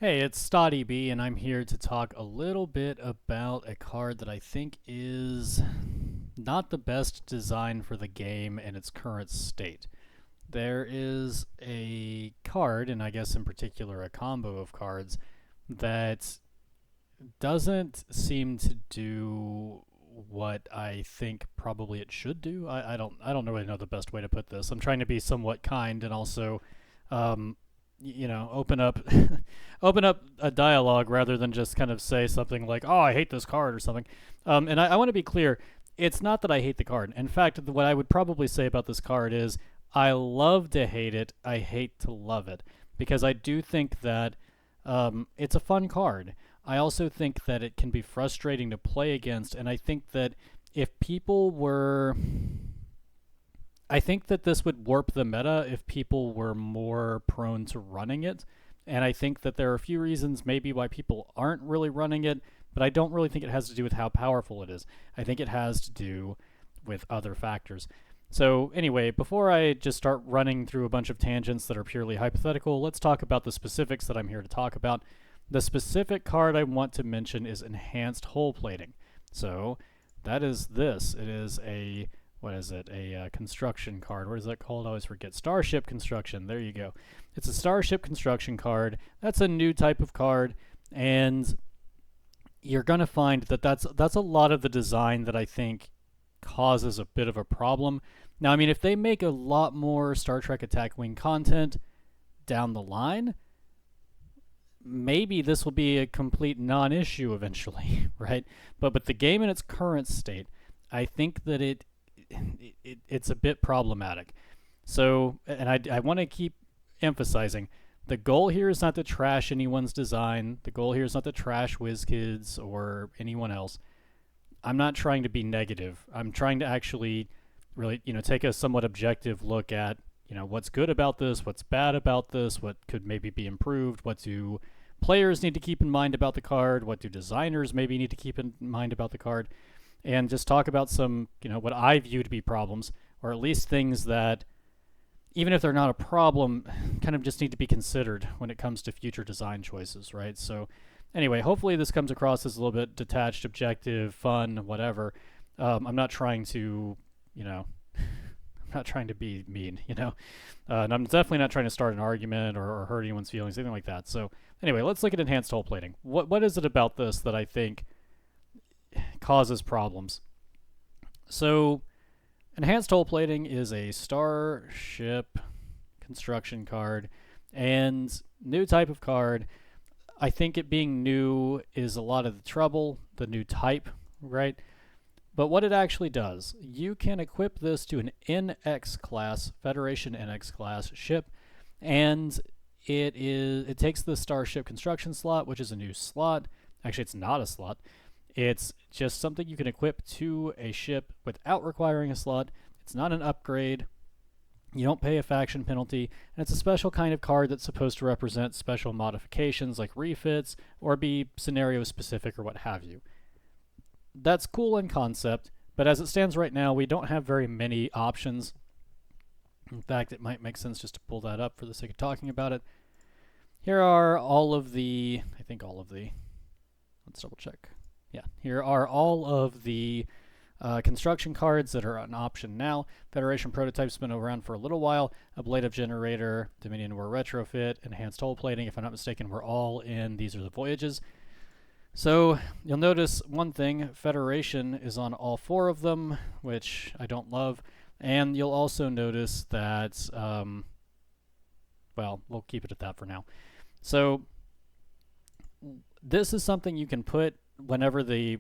Hey, it's StottyB, and I'm here to talk a little bit about a card that I think is not the best design for the game in its current state. There is a card, and I guess in particular a combo of cards, that doesn't seem to do what I think probably it should do. I don't really know the best way to put this. I'm trying to be somewhat kind and also um, open up open up a dialogue rather than just kind of say something like, "Oh, I hate this card" or something. And I want to be clear. It's not that I hate the card. In fact, what I would probably say about this card is I love to hate it. I hate to love it because I do think that it's a fun card. I also think that it can be frustrating to play against, and I think that if people were I think that this would warp the meta if people were more prone to running it. And I think that there are a few reasons maybe why people aren't really running it, but I don't really think it has to do with how powerful it is. I think it has to do with other factors. So, anyway, before I just start running through a bunch of tangents that are purely hypothetical, let's talk about the specifics that I'm here to talk about. The specific card I want to mention is enhanced hull plating. So, that is this. It is a what is it? A construction card. What is that called? I always forget. Starship construction. There you go. It's a starship construction card. That's a new type of card, and you're gonna find that that's a lot of the design that I think causes a bit of a problem. Now, I mean, if they make a lot more Star Trek Attack Wing content down the line, maybe this will be a complete non-issue eventually, right? But the game in its current state, I think that it's a bit problematic. So, and I want to keep emphasizing the goal here is not to trash anyone's design. The goal here is not to trash WizKids or anyone else. I'm not trying to be negative. I'm trying to actually really, take a somewhat objective look at, what's good about this, what's bad about this, what could maybe be improved, what do players need to keep in mind about the card, what do designers maybe need to keep in mind about the card, and just talk about some, what I view to be problems, or at least things that, even if they're not a problem, kind of just need to be considered when it comes to future design choices, right? So, anyway, hopefully this comes across as a little bit detached, objective, fun, whatever. I'm not trying to, I'm not trying to be mean, and I'm definitely not trying to start an argument or hurt anyone's feelings, anything like that. So, anyway, let's look at enhanced hull plating. What is it about this that I think causes problems? So, enhanced hull plating is a starship construction card and new type of card. I think it being new is a lot of the trouble, the new type, right? But what it actually does, you can equip this to an NX class, Federation NX class ship, and it takes the starship construction slot, which is a new slot. Actually, it's not a slot. It's just something you can equip to a ship without requiring a slot. It's not an upgrade. You don't pay a faction penalty, and it's a special kind of card that's supposed to represent special modifications like refits or be scenario specific or what have you. That's cool in concept, but as it stands right now, we don't have very many options. In fact, it might make sense just to pull that up for the sake of talking about it. Here are all of the, I think all of the, let's double check. Yeah, here are all of the construction cards that are an option now. Federation Prototype's been around for a little while. Ablative Generator, Dominion War Retrofit, Enhanced Hull Plating, if I'm not mistaken, we're all in. These are the Voyages. So you'll notice one thing, Federation is on all four of them, which I don't love. And you'll also notice that, well, we'll keep it at that for now. So this is something you can put whenever the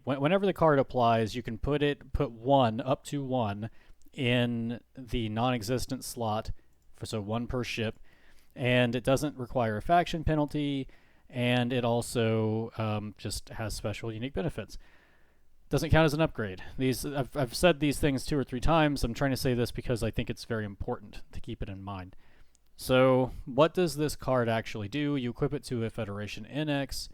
card applies. You can put one up to one in the non-existent slot, so one per ship, and it doesn't require a faction penalty, and it also just has special unique benefits. Doesn't count as an upgrade. I've said these things 2 or 3 times. I'm trying to say this because I think it's very important to keep it in mind. So what does this card actually do? You equip it to a Federation NX,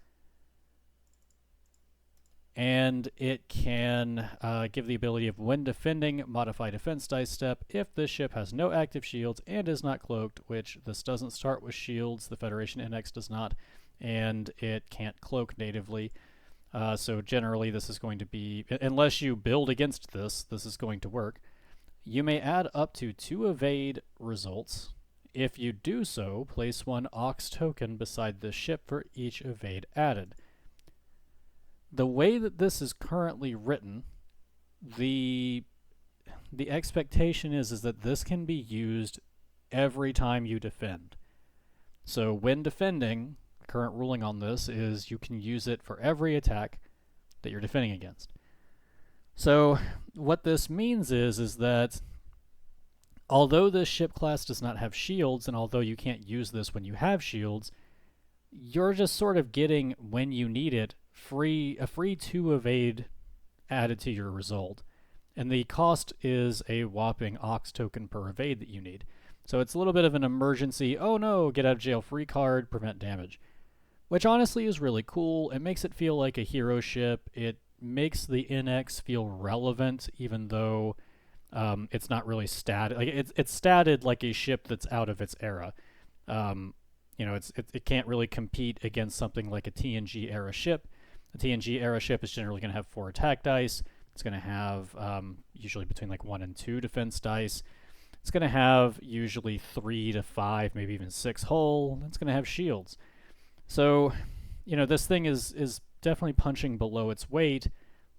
and it can give the ability of when defending, modify defense dice step if this ship has no active shields and is not cloaked, which this doesn't start with shields. The Federation NX does not. and it can't cloak natively. So generally, this is going to be, unless you build against this, this is going to work. You may add up to 2 evade results. If you do so, place 1 Ox token beside the ship for each evade added. The way that this is currently written, the expectation is that this can be used every time you defend. So when defending, the current ruling on this is you can use it for every attack that you're defending against. So what this means is that although this ship class does not have shields, and although you can't use this when you have shields, you're just sort of getting, when you need it, a free 2 evade added to your result. And the cost is a whopping Ox token per evade that you need. So it's a little bit of an emergency, oh no, get out of jail free card, prevent damage. Which honestly is really cool. It makes it feel like a hero ship. It makes the NX feel relevant, even though it's not really statted. Like it's statted like a ship that's out of its era. It can't really compete against something like a TNG era ship. A TNG era ship is generally going to have 4 attack dice. It's going to have usually between like 1 and 2 defense dice. It's going to have usually 3 to 5, maybe even 6 hull. It's going to have shields. So, this thing is definitely punching below its weight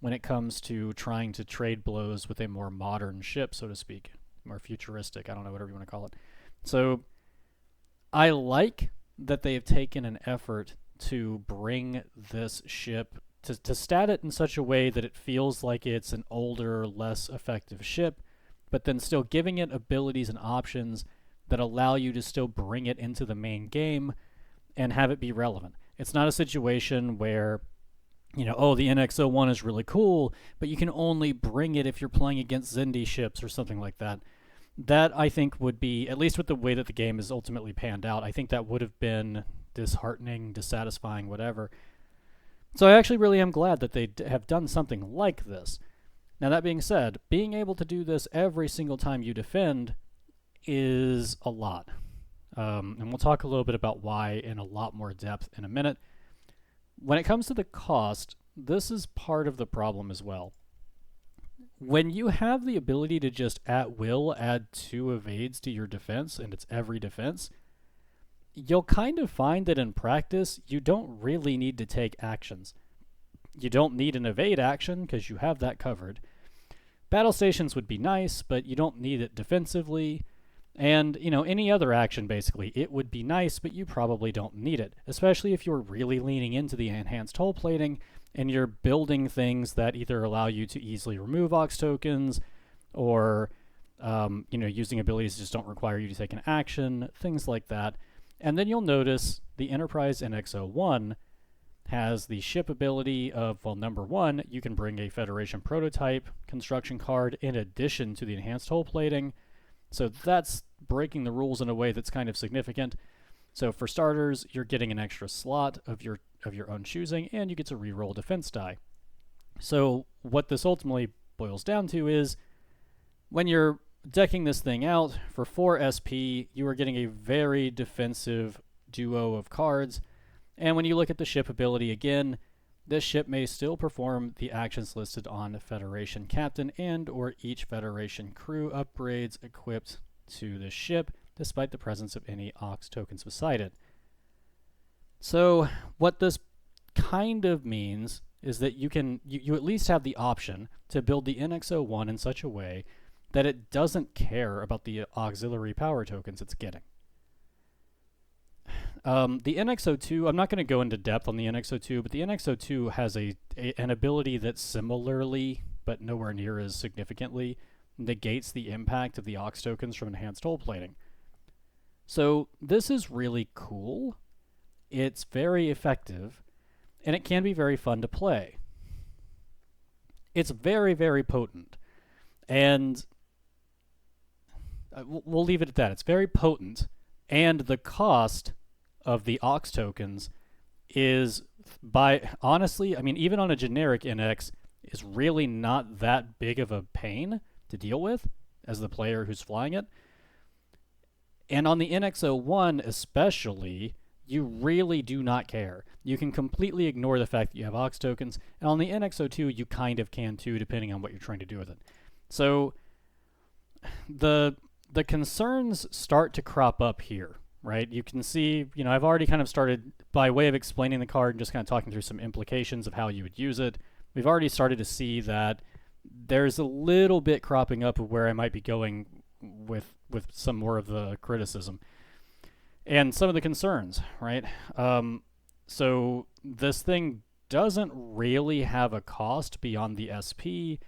when it comes to trying to trade blows with a more modern ship, so to speak. More futuristic, I don't know, whatever you want to call it. So, I like that they have taken an effort to bring this ship, to stat it in such a way that it feels like it's an older, less effective ship, but then still giving it abilities and options that allow you to still bring it into the main game and have it be relevant. It's not a situation where, the NX-01 is really cool, but you can only bring it if you're playing against Xindi ships or something like that. That, I think, would be, at least with the way that the game is ultimately panned out, I think that would have been disheartening, dissatisfying, whatever. So I actually really am glad that they have done something like this. Now, that being said, being able to do this every single time you defend is a lot. And we'll talk a little bit about why in a lot more depth in a minute. When it comes to the cost, this is part of the problem as well. When you have the ability to just at will add 2 evades to your defense, and it's every defense, you'll kind of find that in practice, you don't really need to take actions. You don't need an evade action because you have that covered. Battle stations would be nice, but you don't need it defensively. And, any other action, basically, it would be nice, but you probably don't need it, especially if you're really leaning into the enhanced hull plating and you're building things that either allow you to easily remove Ox tokens or, using abilities that just don't require you to take an action, things like that. And then you'll notice the Enterprise NX-01 has the ship ability of, number 1, you can bring a Federation prototype construction card in addition to the enhanced hull plating. So that's breaking the rules in a way that's kind of significant. So for starters, you're getting an extra slot of your own choosing, and you get to reroll defense die. So what this ultimately boils down to is when you're decking this thing out for 4 SP, you are getting a very defensive duo of cards. And when you look at the ship ability again, this ship may still perform the actions listed on Federation Captain and or each Federation crew upgrades equipped to the ship, despite the presence of any Ox tokens beside it. So what this kind of means is that you at least have the option to build the NX-01 in such a way that it doesn't care about the auxiliary power tokens it's getting. The NX-02, I'm not going to go into depth on the NX-02, but the NX-02 has an ability that similarly, but nowhere near as significantly, negates the impact of the Ox tokens from enhanced hull plating. So this is really cool. It's very effective, and it can be very fun to play. It's very, very potent, and we'll leave it at that. It's very potent, and the cost of the Ox tokens is, honestly, even on a generic NX, is really not that big of a pain to deal with as the player who's flying it. And on the NX-01 especially, you really do not care. You can completely ignore the fact that you have Ox tokens, and on the NX02 you kind of can too, depending on what you're trying to do with it. So the concerns start to crop up here, right? You can see, I've already kind of started by way of explaining the card and just kind of talking through some implications of how you would use it. We've already started to see that there's a little bit cropping up of where I might be going with some more of the criticism and some of the concerns, right? So this thing doesn't really have a cost beyond the SP.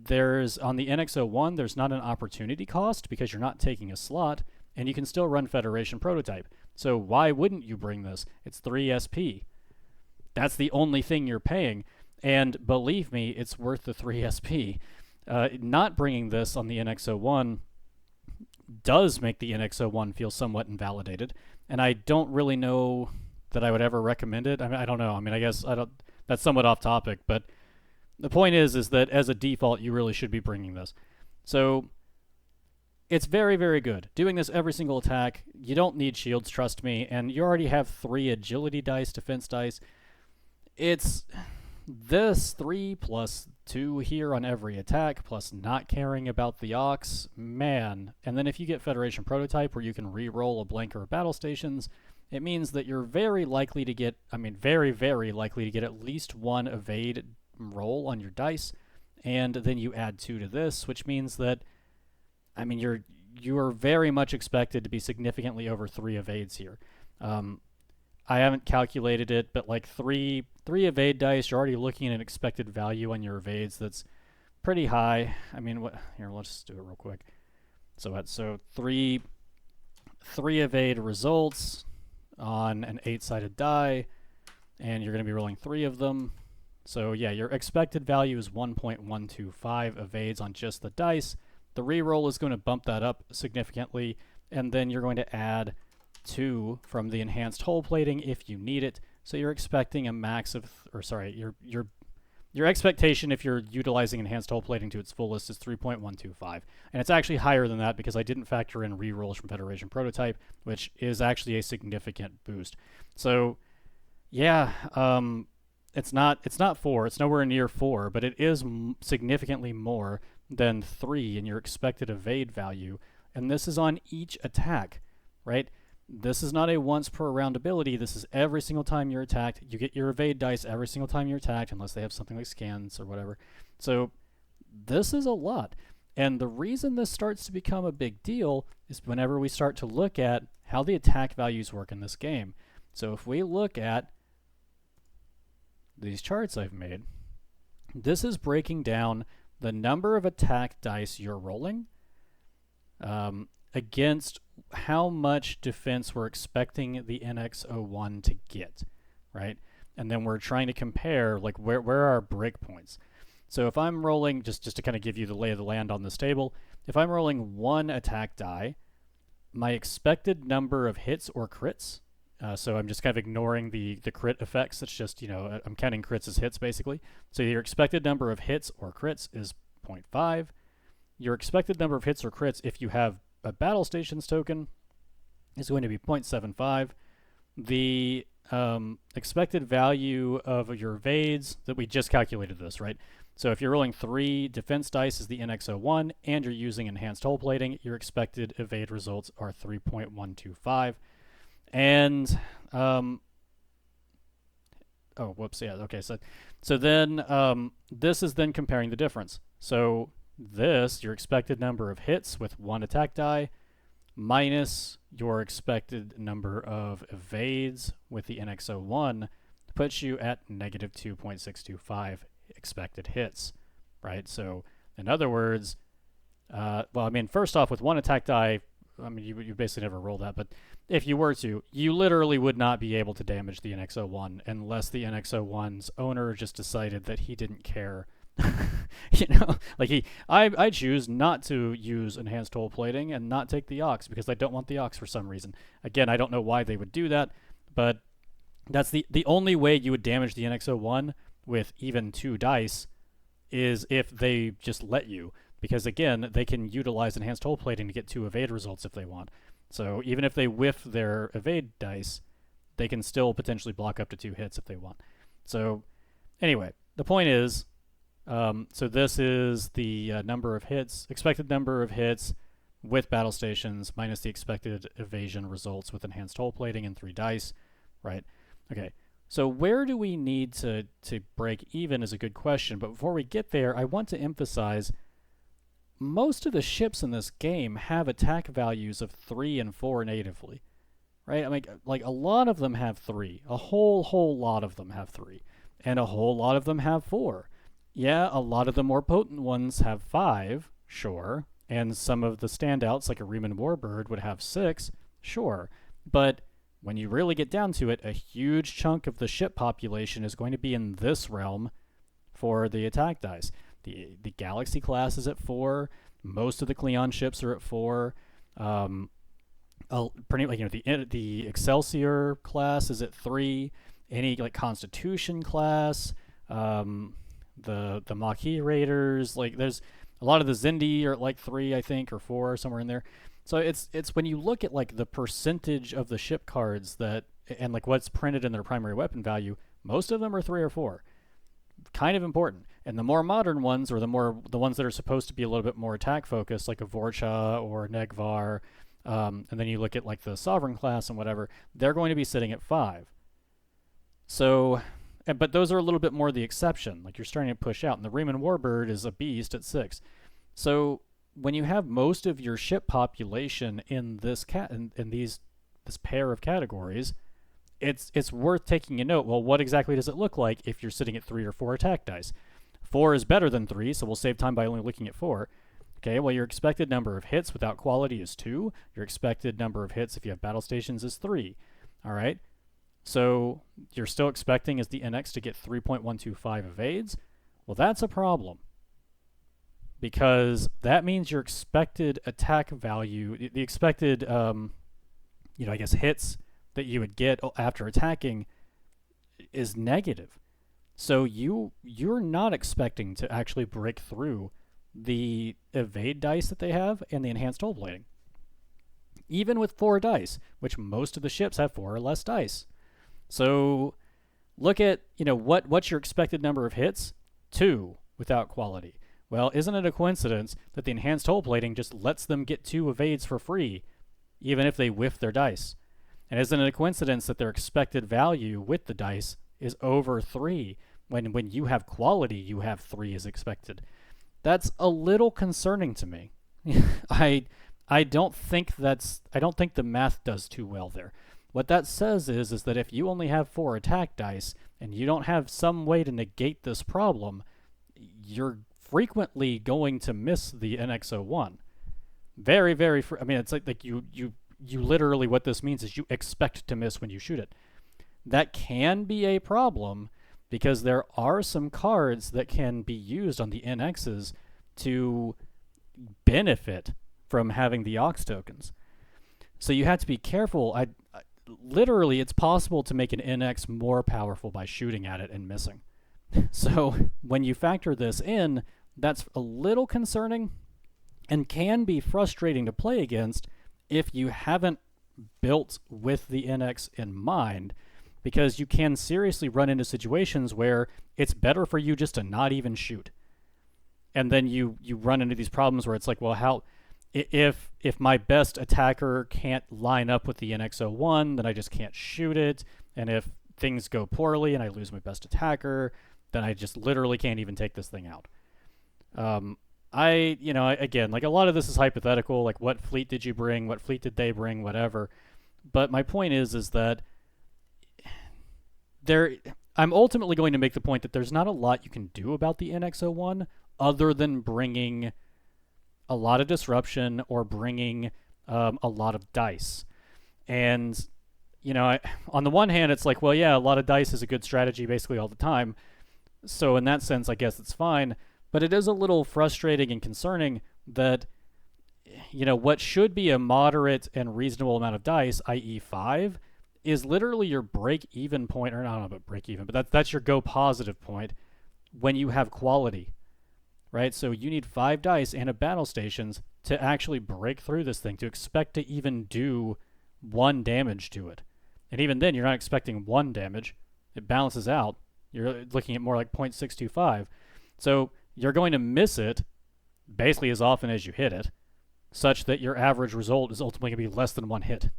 There's on the NX01, there's not an opportunity cost because you're not taking a slot, and you can still run Federation Prototype. So why wouldn't you bring this? It's 3 SP. That's the only thing you're paying, and believe me, it's worth the 3 SP. Not bringing this on the NX01 does make the NX01 feel somewhat invalidated, and I don't really know that I would ever recommend it. I mean, I don't know. I mean, I guess I don't. That's somewhat off topic, but the point is that as a default, you really should be bringing this. So it's very, very good. Doing this every single attack, you don't need shields, trust me, and you already have 3 agility dice, defense dice. It's this 3 plus 2 here on every attack, plus not caring about the Ox, man. And then if you get Federation Prototype where you can re-roll a blank or battle stations, it means that you're very likely to get, very, very likely to get at least 1 evade roll on your dice, and then you add 2 to this, which means that, you are very much expected to be significantly over 3 evades here. I haven't calculated it, but like 3 evade dice, you're already looking at an expected value on your evades that's pretty high. Here, let's just do it real quick. So 3 evade results on an 8-sided die, and you're going to be rolling 3 of them. So yeah, your expected value is 1.125 evades on just the dice. The reroll is going to bump that up significantly, and then you're going to add 2 from the enhanced hull plating if you need it. So you're expecting a max of, your expectation if you're utilizing enhanced hull plating to its fullest is 3.125, and it's actually higher than that because I didn't factor in rerolls from Federation Prototype, which is actually a significant boost. So yeah, it's not 4, it's nowhere near 4, but it is significantly more than 3 in your expected evade value, and this is on each attack, right? This is not a once per round ability. This is every single time you're attacked. You get your evade dice every single time you're attacked, unless they have something like scans or whatever. So this is a lot. And the reason this starts to become a big deal is whenever we start to look at how the attack values work in this game. So if we look at these charts I've made, this is breaking down the number of attack dice you're rolling against how much defense we're expecting the NX01 to get, right? And then we're trying to compare, like, where are our breakpoints. So if I'm rolling, just to kind of give you the lay of the land on this table, if I'm rolling 1 attack die, my expected number of hits or crits, so I'm just kind of ignoring the crit effects, it's just, I'm counting crits as hits, basically. So your expected number of hits or crits is 0.5. Your expected number of hits or crits, if you have a battle stations token, is going to be 0.75. The expected value of your evades, that we just calculated this, right? So if you're rolling 3 defense dice as the NX01 and you're using enhanced hull plating, your expected evade results are 3.125. And so then this is then comparing the difference. So this, your expected number of hits with 1 attack die, minus your expected number of evades with the NX01, puts you at negative 2.625 expected hits, right? So in other words, first off, with 1 attack die, you basically never roll that, but if you were to, you literally would not be able to damage the NX01 unless the NX01's owner just decided that he didn't care. I choose not to use enhanced hull plating and not take the Ox because I don't want the Ox for some reason. Again, I don't know why they would do that, but that's the only way you would damage the NX01 with even 2 dice is if they just let you, because again, they can utilize enhanced hull plating to get 2 evade results if they want. So even if they whiff their evade dice, they can still potentially block up to 2 hits if they want. So anyway, the point is, so this is the number of hits, expected number of hits with battle stations minus the expected evasion results with enhanced hull plating and 3 dice, right? Okay, so where do we need to break even is a good question, but before we get there, I want to emphasize most of the ships in this game have attack values of 3 and 4 natively, right? I mean, like a lot of them have 3, a whole lot of them have 3, and a whole lot of them have 4. Yeah, a lot of the more potent ones have 5, sure, and some of the standouts, like a Riemann Warbird, would have 6, sure. But when you really get down to it, a huge chunk of the ship population is going to be in this realm for the attack dice. The Galaxy class is at 4. Most of the Cleon ships are at 4. Pretty like the Excelsior class is at 3. Any like Constitution class, the Maquis Raiders, like there's a lot of the Zindi are at like 3, I think, or 4, somewhere in there. So it's when you look at like the percentage of the ship cards that and like what's printed in their primary weapon value, most of them are 3 or 4. Kind of important. And the more modern ones, or the ones that are supposed to be a little bit more attack focused, like a Vorcha or Negvar, and then you look at like the Sovereign class and whatever, they're going to be sitting at 5. So, but those are a little bit more the exception. Like you're starting to push out, and the Riemann Warbird is a beast at 6. So when you have most of your ship population in this this pair of categories, it's worth taking a note. Well, what exactly does it look like if you're sitting at 3 or 4 attack dice? 4 is better than 3, so we'll save time by only looking at 4. Okay, well, your expected number of hits without quality is 2. Your expected number of hits if you have battle stations is 3. All right, so you're still expecting as the NX to get 3.125 evades. Well, that's a problem, because that means your expected attack value, the expected, I guess hits that you would get after attacking is negative. So you're not expecting to actually break through the evade dice that they have and the enhanced hull plating. Even with 4 dice, which most of the ships have 4 or less dice. So look at, what's your expected number of hits? 2 without quality. Well, isn't it a coincidence that the enhanced hull plating just lets them get 2 evades for free, even if they whiff their dice? And isn't it a coincidence that their expected value with the dice is over 3, when you have quality, you have 3 as expected? That's a little concerning to me. I don't think the math does too well there. What that says is that if you only have 4 attack dice and you don't have some way to negate this problem, you're frequently going to miss the NX-01. Very, very. It's like you literally, what this means is you expect to miss when you shoot it. That can be a problem because there are some cards that can be used on the NXs to benefit from having the Ox tokens. So you have to be careful. Literally, it's possible to make an NX more powerful by shooting at it and missing. So when you factor this in, that's a little concerning and can be frustrating to play against if you haven't built with the NX in mind, because you can seriously run into situations where it's better for you just to not even shoot. And then you run into these problems where it's like, well, if my best attacker can't line up with the NX-01, then I just can't shoot it. And if things go poorly and I lose my best attacker, then I just literally can't even take this thing out. Again, like a lot of this is hypothetical, like what fleet did you bring, what fleet did they bring, whatever. But my point is that I'm ultimately going to make the point that there's not a lot you can do about the NX-01 other than bringing a lot of disruption or bringing a lot of dice. And, on the one hand, it's like, well, yeah, a lot of dice is a good strategy basically all the time. So in that sense, I guess it's fine. But it is a little frustrating and concerning that, what should be a moderate and reasonable amount of dice, i.e. 5, is literally your break-even point, or I don't know about break-even, but that's your go-positive point when you have quality, right? So you need 5 dice and a battle stations to actually break through this thing, to expect to even do 1 damage to it. And even then, you're not expecting 1 damage. It balances out. You're looking at more like 0.625. So you're going to miss it basically as often as you hit it, such that your average result is ultimately going to be less than 1 hit.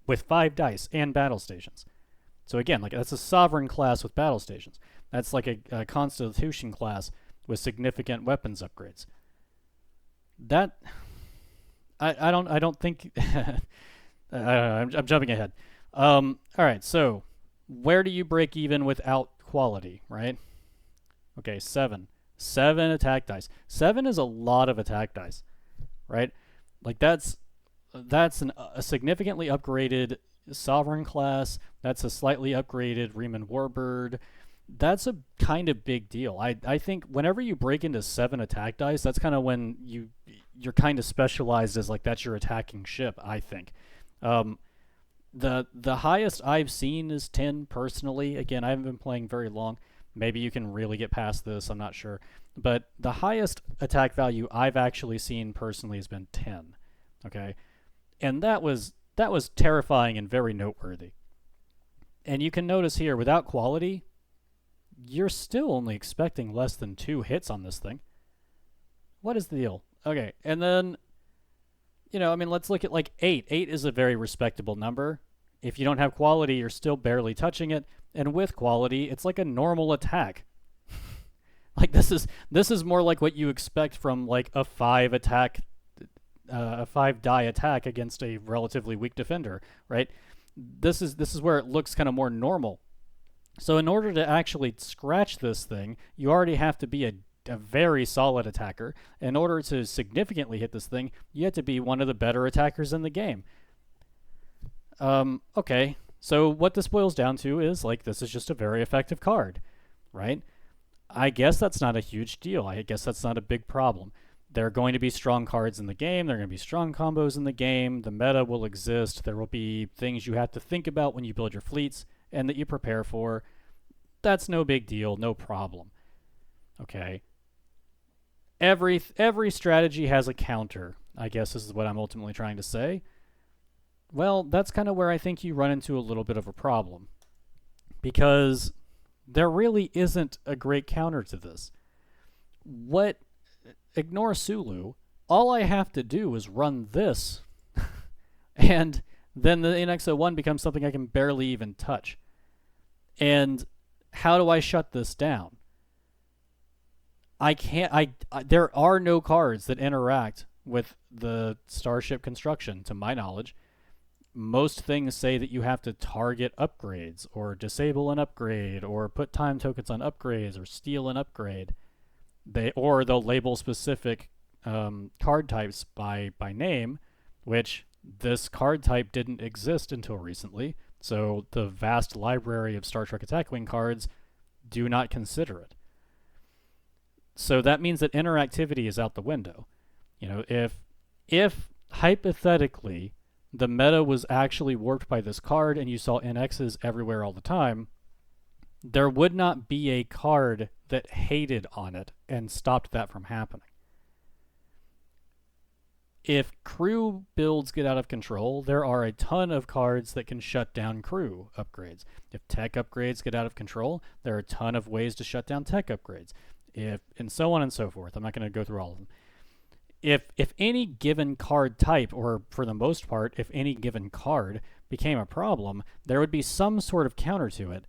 With 5 dice and battle stations. So again, like that's a sovereign class with battle stations. That's like a constitution class with significant weapons upgrades. That I don't think I don't know, I'm jumping ahead. All right, so where do you break even without quality, right? Okay, 7. 7 attack dice. 7 is a lot of attack dice, right? Like that's a significantly upgraded Sovereign class. That's a slightly upgraded Riemann Warbird. That's a kind of big deal. I think whenever you break into 7 attack dice, that's kind of when you're kind of specialized as like that's your attacking ship, I think. The highest I've seen is 10 personally. Again, I haven't been playing very long. Maybe you can really get past this, I'm not sure. But the highest attack value I've actually seen personally has been 10. Okay? And that was terrifying and very noteworthy. And you can notice here, without quality, you're still only expecting less than 2 hits on this thing. What is the deal? Okay, and then, let's look at like 8. 8 is a very respectable number. If you don't have quality, you're still barely touching it. And with quality, it's like a normal attack. Like this is more like what you expect from like a 5 attack, a 5 die attack against a relatively weak defender, right? This is where it looks kind of more normal. So in order to actually scratch this thing, you already have to be a very solid attacker. In order to significantly hit this thing, you have to be one of the better attackers in the game. Okay, so what this boils down to is, like, this is just a very effective card, right? I guess that's not a huge deal. I guess that's not a big problem. There are going to be strong cards in the game. There are going to be strong combos in the game. The meta will exist. There will be things you have to think about when you build your fleets and that you prepare for. That's no big deal, no problem. Okay. Every strategy has a counter, I guess this is what I'm ultimately trying to say. Well, that's kind of where I think you run into a little bit of a problem. Because there really isn't a great counter to this. Ignore Sulu. All I have to do is run this. And then the NX-01 becomes something I can barely even touch. And how do I shut this down? I can't. There are no cards that interact with the Starship construction, to my knowledge. Most things say that you have to target upgrades, or disable an upgrade, or put time tokens on upgrades, or steal an upgrade. They'll label specific card types by name, which this card type didn't exist until recently. So the vast library of Star Trek Attack Wing cards do not consider it. So that means that interactivity is out the window. If hypothetically the meta was actually warped by this card and you saw NXs everywhere all the time, there would not be a card that hated on it and stopped that from happening. If crew builds get out of control, there are a ton of cards that can shut down crew upgrades. If tech upgrades get out of control, there are a ton of ways to shut down tech upgrades. And so on and so forth. I'm not going to go through all of them. If any given card type, or for the most part, if any given card became a problem, there would be some sort of counter to it.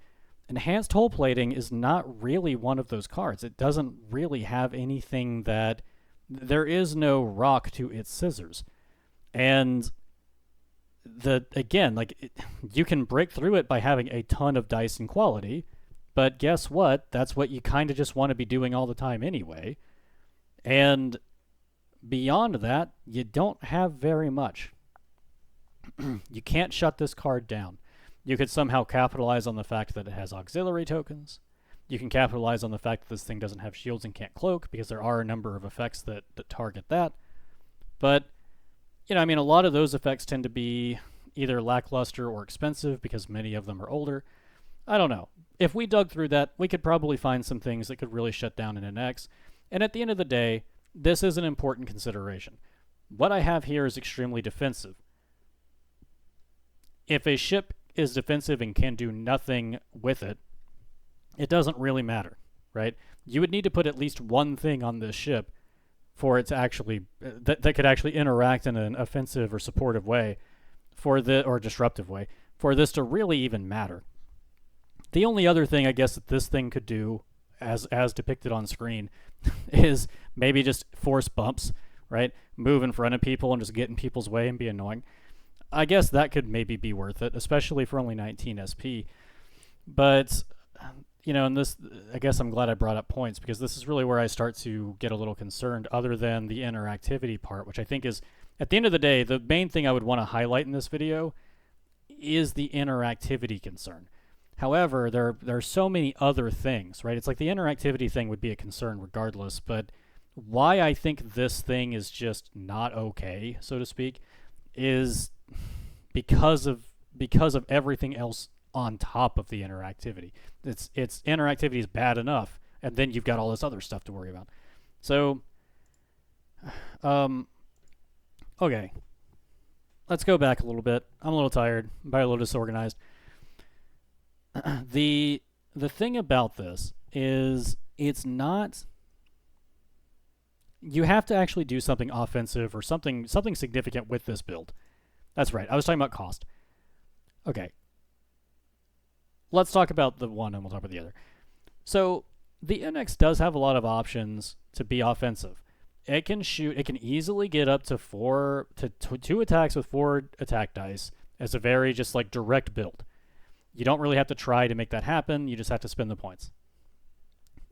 Enhanced Hull Plating is not really one of those cards. It doesn't really have anything that... There is no rock to its scissors. And you can break through it by having a ton of dice and quality, but guess what? That's what you kind of just want to be doing all the time anyway. And beyond that, you don't have very much. You can't shut this card down. You could somehow capitalize on the fact that it has auxiliary tokens. You can capitalize on the fact that this thing doesn't have shields and can't cloak, because there are a number of effects that target that. But, a lot of those effects tend to be either lackluster or expensive because many of them are older. I don't know. If we dug through that, we could probably find some things that could really shut down an NX. And at the end of the day, this is an important consideration. What I have here is extremely defensive. if a ship is defensive and can do nothing with it, it doesn't really matter, right? You would need to put at least one thing on this ship for it to actually that could actually interact in an offensive or supportive way or disruptive way for this to really even matter. The only other thing I guess that this thing could do, as depicted on screen, is maybe just force bumps, right? Move in front of people and just get in people's way and be annoying. I guess that could maybe be worth it, especially for only 19 SP. But and this, I guess I'm glad I brought up points, because this is really where I start to get a little concerned, other than the interactivity part, which I think is, at the end of the day, the main thing I would want to highlight in this video is the interactivity concern. However, there are so many other things, right? It's like the interactivity thing would be a concern regardless, but why I think this thing is just not okay, so to speak, is because of everything else on top of the interactivity. It's interactivity is bad enough, and then you've got all this other stuff to worry about. So, okay, let's go back a little bit. I'm a little tired, I'm probably a little disorganized. The thing about this is it's not. You have to actually do something offensive or something significant with this build. That's right. I was talking about cost. Okay. Let's talk about the one and we'll talk about the other. So the NX does have a lot of options to be offensive. It can shoot. It can easily get up to two attacks with 4 attack dice as a very just like direct build. You don't really have to try to make that happen. You just have to spend the points.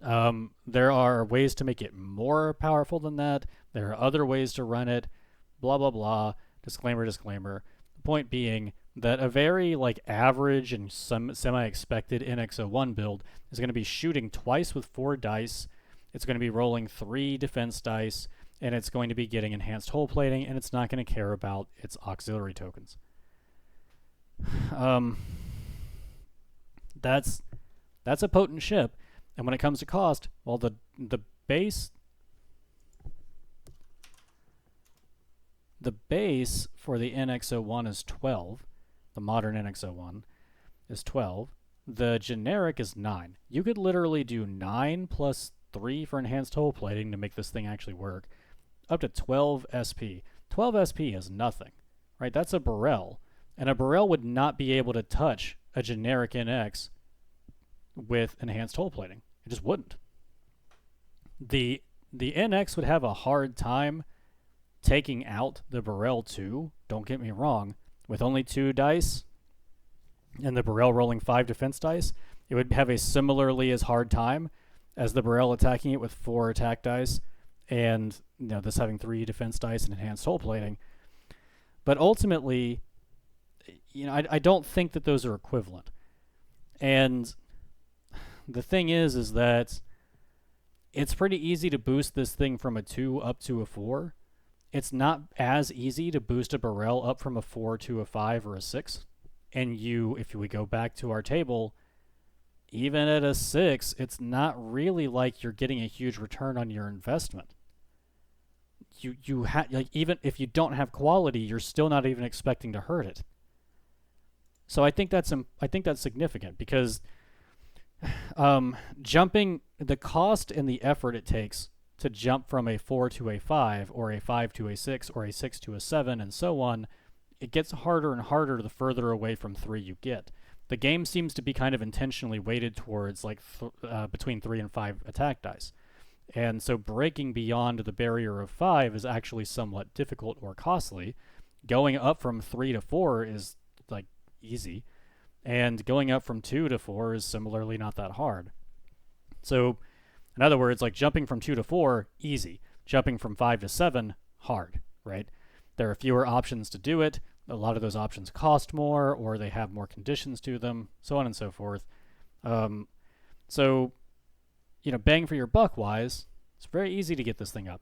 There are ways to make it more powerful than that. There are other ways to run it. Blah, blah, blah. Disclaimer, disclaimer. The point being that a very like average and semi-expected NX01 build is going to be shooting twice with 4 dice. It's going to be rolling 3 defense dice, and it's going to be getting enhanced hull plating, and it's not going to care about its auxiliary tokens. That's a potent ship, and when it comes to cost, well, the base for the NX01 is 12. The modern NX01 is 12. The generic is 9. You could literally do 9 plus 3 for enhanced hull plating to make this thing actually work, up to 12 SP. 12 SP is nothing, right? That's a Burrell, and a Burrell would not be able to touch a generic NX with enhanced hull plating. It just wouldn't. The NX would have a hard time taking out the Burrell 2, don't get me wrong, with only 2 dice and the Burrell rolling 5 defense dice. It would have a similarly as hard time as the Burrell attacking it with 4 attack dice and this having 3 defense dice and enhanced hull plating. But ultimately, I don't think that those are equivalent. And the thing is that it's pretty easy to boost this thing from a 2 up to a 4. It's not as easy to boost a Burrell up from a 4 to a 5 or a 6. And if we go back to our table, even at a 6, it's not really like you're getting a huge return on your investment. Even if you don't have quality, you're still not even expecting to hurt it. So I think that's significant, because jumping, the cost and the effort it takes to jump from a 4 to a 5 or a 5 to a 6 or a 6 to a 7 and so on, it gets harder and harder the further away from 3 you get. The game seems to be kind of intentionally weighted towards between 3 and 5 attack dice. And so breaking beyond the barrier of 5 is actually somewhat difficult or costly. Going up from 3 to 4 is easy, and going up from 2 to 4 is similarly not that hard. So in other words, jumping from 2 to 4, easy. Jumping from 5 to 7, hard, right? There are fewer options to do it. A lot of those options cost more, or they have more conditions to them, so on and so forth. So, bang for your buck wise, it's very easy to get this thing up.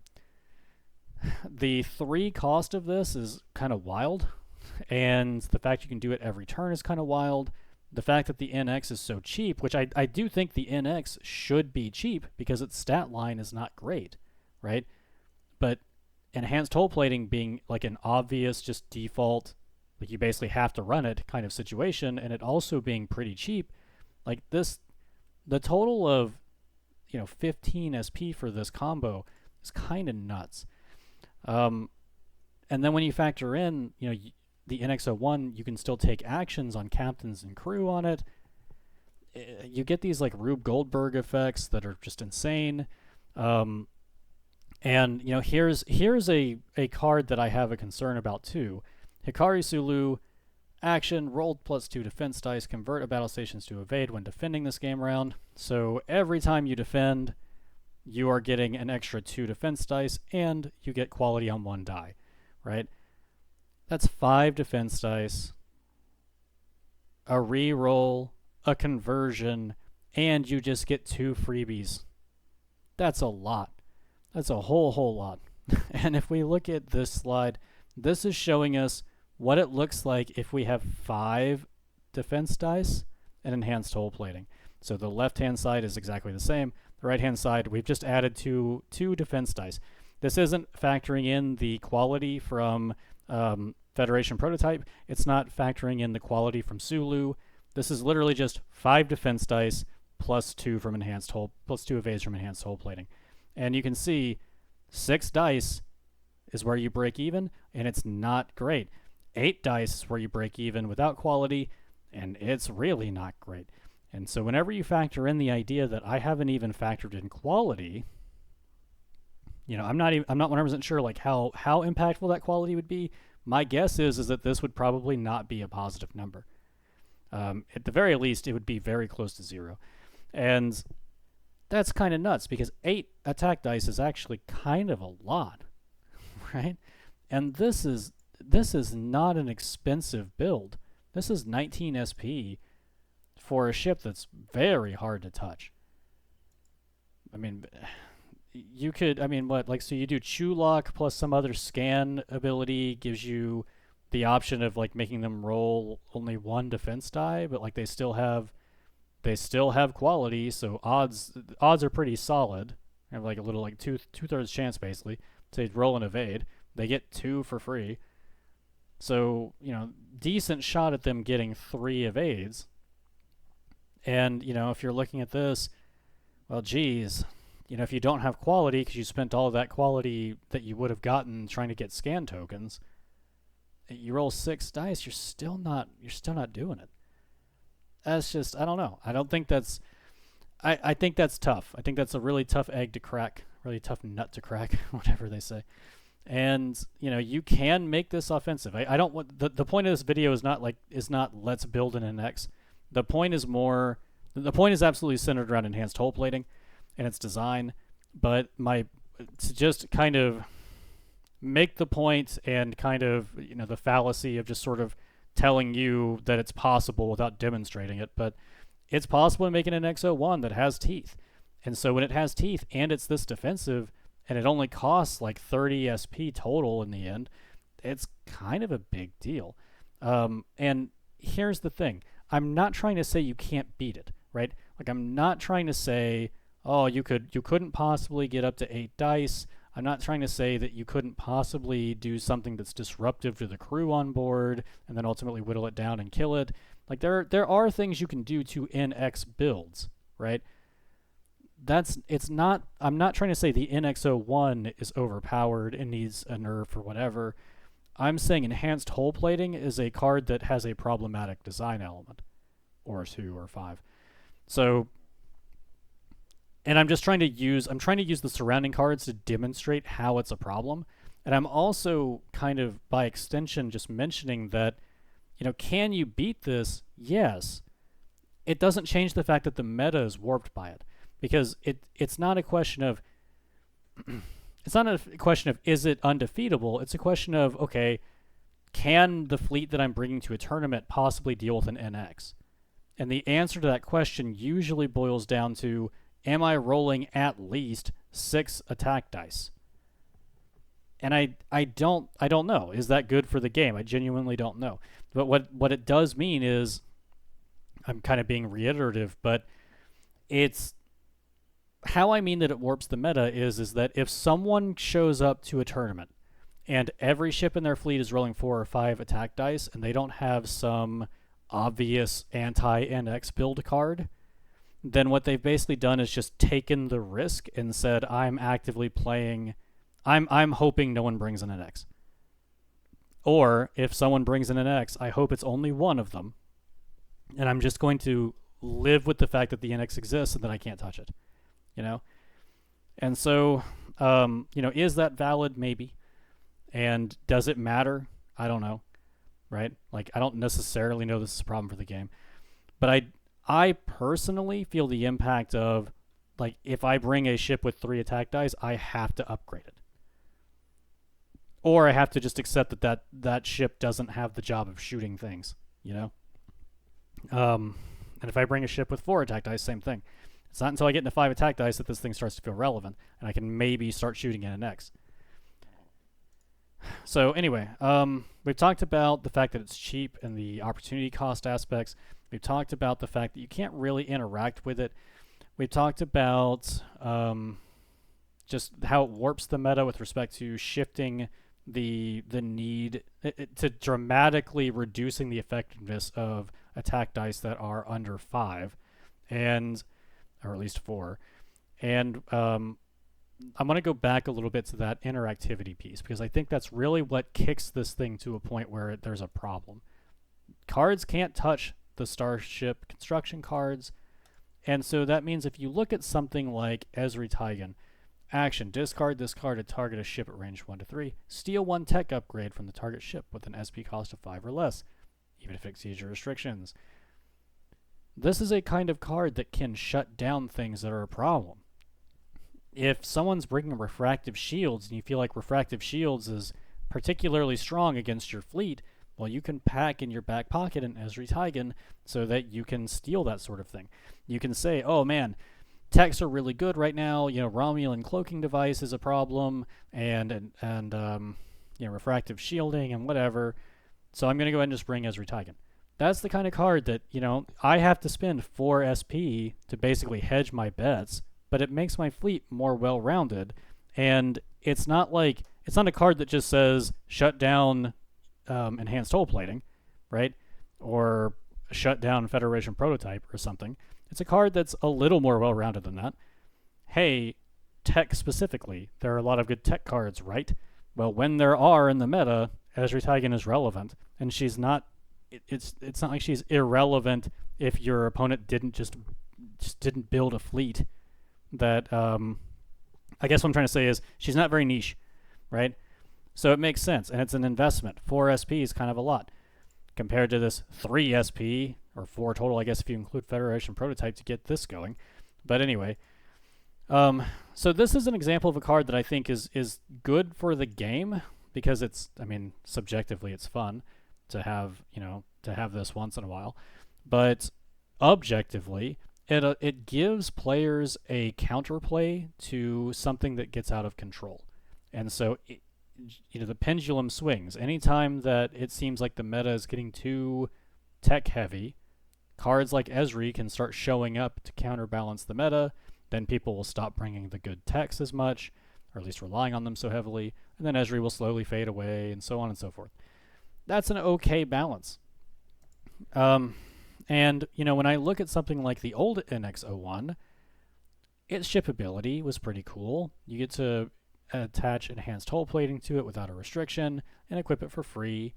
The 3 cost of this is kind of wild, and the fact you can do it every turn is kind of wild. The fact that the NX is so cheap, which I do think the NX should be cheap because its stat line is not great, right? But enhanced hull plating being an obvious just default like you basically have to run it kind of situation, and it also being pretty cheap, like this, the total of 15 SP for this combo is kind of nuts. Um, and then when you factor in, the NX-01, you can still take actions on captains and crew on it. You get these like Rube Goldberg effects that are just insane. And here's a card that I have a concern about too. Hikari Sulu, action, roll +2 defense dice, convert a battle stations to evade when defending this game round. So every time you defend, you are getting an extra 2 defense dice, and you get quality on 1 die, right? That's 5 defense dice, a reroll, a conversion, and you just get 2 freebies. That's a lot. That's a whole lot. And if we look at this slide, this is showing us what it looks like if we have 5 defense dice and enhanced hull plating. So the left-hand side is exactly the same. The right-hand side, we've just added two defense dice. This isn't factoring in the quality from Federation Prototype. It's not factoring in the quality from Sulu. This is literally just 5 defense dice plus 2 from enhanced hull, plus 2 evades from enhanced hull plating. And you can see 6 dice is where you break even, and it's not great. 8 dice is where you break even without quality, and it's really not great. And so whenever you factor in the idea that I haven't even factored in quality, I'm not 100% sure like how impactful that quality would be. My guess is that this would probably not be a positive number. At the very least, it would be very close to 0. And that's kind of nuts because 8 attack dice is actually kind of a lot, right? And this is not an expensive build. This is 19 SP for a ship that's very hard to touch. I mean, you could, so you do Chulok plus some other scan ability gives you the option of like making them roll only 1 defense die, but like they still have quality, so odds are pretty solid. They have like a little like two-thirds chance basically. So they roll and evade. They get 2 for free. So, decent shot at them getting 3 evades. And, if you're looking at this, well, geez, if you don't have quality because you spent all of that quality that you would have gotten trying to get scan tokens, you roll 6 dice, you're still not doing it. That's just, I don't know. I don't think that's, I think that's tough. I think that's a really tough egg to crack, really tough nut to crack, whatever they say. And, you can make this offensive. I don't want, the point of this video is not let's build an NX. The point is absolutely centered around enhanced hull plating and its design. But to just kind of make the point and kind of, the fallacy of just sort of telling you that it's possible without demonstrating it. But it's possible to make an NX-01 that has teeth. And so when it has teeth and it's this defensive and it only costs like 30 SP total in the end, it's kind of a big deal. And here's the thing. I'm not trying to say you can't beat it, right? Like I'm not trying to say, oh, you couldn't possibly get up to 8 dice. I'm not trying to say that you couldn't possibly do something that's disruptive to the crew on board and then ultimately whittle it down and kill it. Like there are things you can do to NX builds, right? I'm not trying to say the NX-01 is overpowered and needs a nerf or whatever. I'm saying enhanced hull plating is a card that has a problematic design element, or 2 or 5. So, and I'm trying to use the surrounding cards to demonstrate how it's a problem. And I'm also kind of, by extension, just mentioning that, can you beat this? Yes. It doesn't change the fact that the meta is warped by it. Because it's not a question of is it undefeatable? It's a question of, okay, can the fleet that I'm bringing to a tournament possibly deal with an NX? And the answer to that question usually boils down to, am I rolling at least 6 attack dice? And I don't know. Is that good for the game? I genuinely don't know. But what it does mean is, I'm kind of being reiterative, but it's how I mean that it warps the meta is that if someone shows up to a tournament and every ship in their fleet is rolling 4 or 5 attack dice, and they don't have some obvious anti-NX build card, then what they've basically done is just taken the risk and said, I'm actively playing, I'm hoping no one brings an NX. Or if someone brings an NX, I hope it's only one of them, and I'm just going to live with the fact that the NX exists and that I can't touch it, you know? And so, is that valid? Maybe. And does it matter? I don't know, right? Like, I don't necessarily know this is a problem for the game. But I personally feel the impact of, like, if I bring a ship with 3 attack dice, I have to upgrade it. Or I have to just accept that ship doesn't have the job of shooting things, you know? And if I bring a ship with 4 attack dice, same thing. It's not until I get into 5 attack dice that this thing starts to feel relevant, and I can maybe start shooting at an X. So anyway, we've talked about the fact that it's cheap and the opportunity cost aspects. We've talked about the fact that you can't really interact with it. We've talked about just how it warps the meta with respect to shifting the need to dramatically reducing the effectiveness of attack dice that are under 5, or at least 4. And I'm going to go back a little bit to that interactivity piece, because I think that's really what kicks this thing to a point where there's a problem. Cards can't touch the starship construction cards, and so that means if you look at something like Ezri Tigan, action, discard this card to target a ship at range 1 to 3, steal 1 tech upgrade from the target ship with an SP cost of 5 or less, even if it exceeds your restrictions. This is a kind of card that can shut down things that are a problem. If someone's bringing refractive shields and you feel like refractive shields is particularly strong against your fleet, well, you can pack in your back pocket an Ezri Tigan so that you can steal that sort of thing. You can say, oh man, techs are really good right now, Romulan cloaking device is a problem, and refractive shielding and whatever, so I'm going to go ahead and just bring Ezri Tigan. That's the kind of card that, I have to spend 4 SP to basically hedge my bets, but it makes my fleet more well-rounded, and it's not a card that just says shut down enhanced hull plating, right? Or shut down Federation prototype or something. It's a card that's a little more well-rounded than that. Hey, tech specifically, there are a lot of good tech cards, right? Well, when there are in the meta, Ezri Tigan is relevant, and she's not. It's not like she's irrelevant if your opponent didn't build a fleet. That I guess what I'm trying to say is she's not very niche, right? So it makes sense, and it's an investment. 4 SP is kind of a lot compared to this 3 SP, or 4 total, I guess, if you include Federation prototype to get this going. But anyway, so this is an example of a card that I think is good for the game, because subjectively it's fun to have, to have this once in a while. But objectively, it gives players a counterplay to something that gets out of control. And so the pendulum swings. Anytime that it seems like the meta is getting too tech heavy, cards like Ezri can start showing up to counterbalance the meta. Then people will stop bringing the good techs as much, or at least relying on them so heavily, and then Ezri will slowly fade away, and so on and so forth. That's an okay balance. And when I look at something like the old NX-01, its shipability was pretty cool. You get to attach enhanced hull plating to it without a restriction and equip it for free.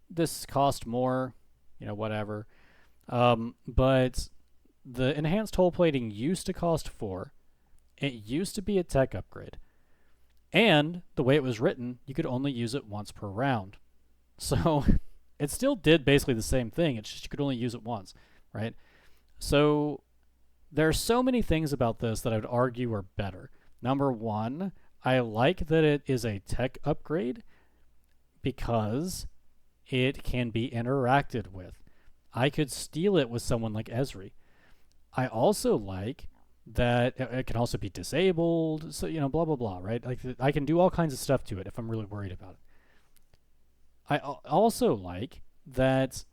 This cost more, whatever. But the enhanced hull plating used to cost 4. It used to be a tech upgrade. And the way it was written, you could only use it once per round. So it still did basically the same thing. It's just you could only use it once, right? So there are so many things about this that I would argue are better. Number one, I like that it is a tech upgrade because it can be interacted with. I could steal it with someone like Ezri. I also like that it can also be disabled, so, blah, blah, blah, right? Like, I can do all kinds of stuff to it if I'm really worried about it. I also like that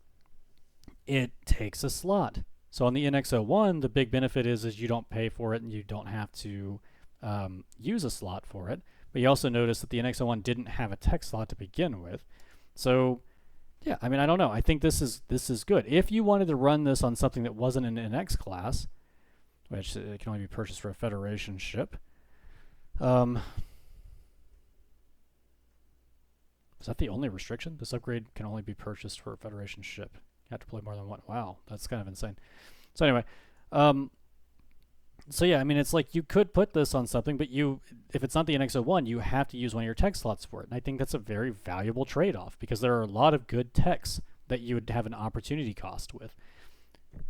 it takes a slot. So on the NX-01, the big benefit is you don't pay for it and you don't have to use a slot for it. but you also notice that the NX-01 didn't have a tech slot to begin with. So yeah, I mean, I don't know. I think this is good. If you wanted to run this on something that wasn't an NX class, which can only be purchased for a Federation ship, is that the only restriction? This upgrade can only be purchased for a Federation ship. You have to play more than one. Wow, that's kind of insane. So anyway, so yeah, I mean, it's like you could put this on something, but if it's not the NX-01, you have to use one of your tech slots for it. And I think that's a very valuable trade-off because there are a lot of good techs that you would have an opportunity cost with.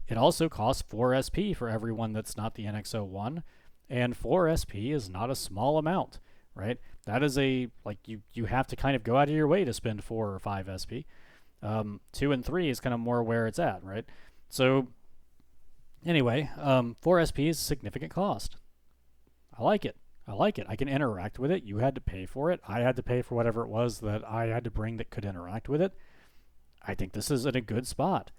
It also costs 4 SP for everyone that's not the NX-01, and 4 SP is not a small amount, right? That is you have to kind of go out of your way to spend 4 or 5 SP. 2 and 3 is kind of more where it's at, right? So anyway, 4 SP is a significant cost. I like it. I can interact with it. You had to pay for it. I had to pay for whatever it was that I had to bring that could interact with it. I think this is in a good spot.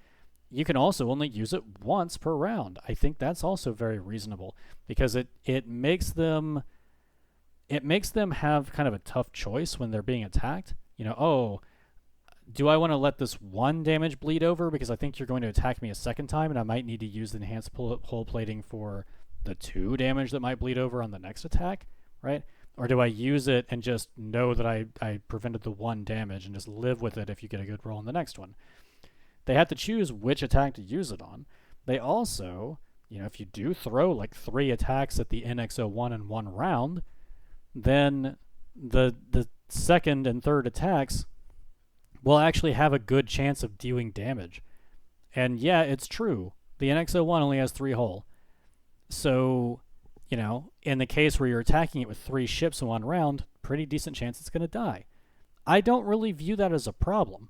You can also only use it once per round. I think that's also very reasonable because it makes them have kind of a tough choice when they're being attacked. Do I want to let this 1 damage bleed over because I think you're going to attack me a second time and I might need to use the enhanced hull plating for the 2 damage that might bleed over on the next attack, right? Or do I use it and just know that I prevented the 1 damage and just live with it if you get a good roll on the next one? They have to choose which attack to use it on. They also, if you do throw like 3 attacks at the NX-01 in 1 round, then the second and third attacks will actually have a good chance of doing damage. And yeah, it's true. The NX-01 only has 3 hull. So, in the case where you're attacking it with 3 ships in 1 round, pretty decent chance it's going to die. I don't really view that as a problem,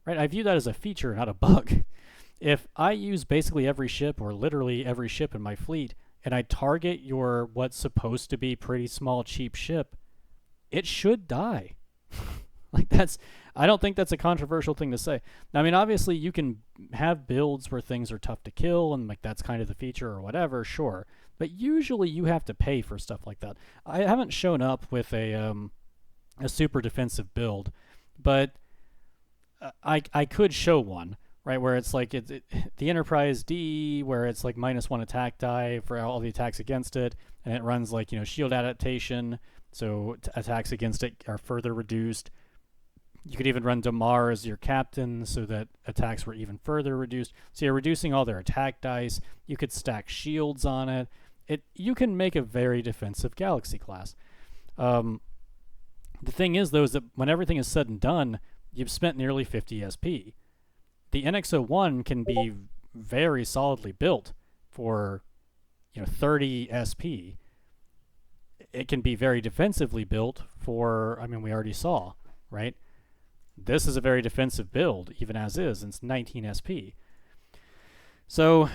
right? I view that as a feature, not a bug. If I use basically every ship or literally every ship in my fleet and I target your what's supposed to be pretty small, cheap ship, it should die. I don't think that's a controversial thing to say. I mean, obviously you can have builds where things are tough to kill and like that's kind of the feature or whatever, sure. But usually you have to pay for stuff like that. I haven't shown up with a super defensive build, but I could show one, right, where it's like the Enterprise D, where it's like -1 attack die for all the attacks against it, and it runs like, shield adaptation, so attacks against it are further reduced. You could even run Damar as your captain so that attacks were even further reduced. So you're reducing all their attack dice. You could stack shields on it. You can make a very defensive Galaxy class. The thing is, though, is that when everything is said and done, you've spent nearly 50 SP. The NX-01 can be very solidly built for 30 SP. It can be very defensively built for, we already saw, right? This is a very defensive build, even as is, and it's 19 SP. So,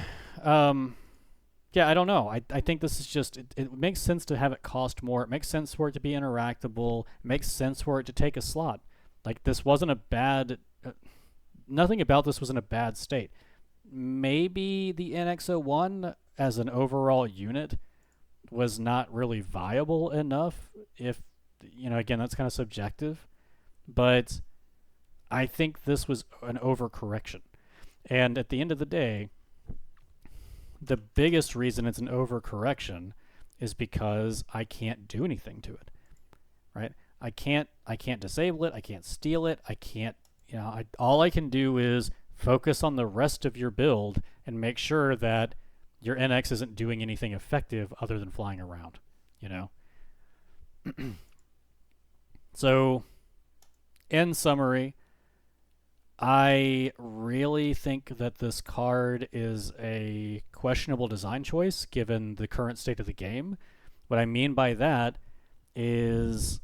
yeah, I don't know. I think this is just, it makes sense to have it cost more. It makes sense for it to be interactable. It makes sense for it to take a slot. Like, this wasn't a bad, nothing about this was in a bad state. Maybe the NX-01 as an overall unit was not really viable enough. If, again, that's kind of subjective. But I think this was an overcorrection. And at the end of the day, the biggest reason it's an overcorrection is because I can't do anything to it, right? I can't disable it. I can't steal it. I can't, all I can do is focus on the rest of your build and make sure that your NX isn't doing anything effective other than flying around, So, in summary, I really think that this card is a questionable design choice given the current state of the game. What I mean by that is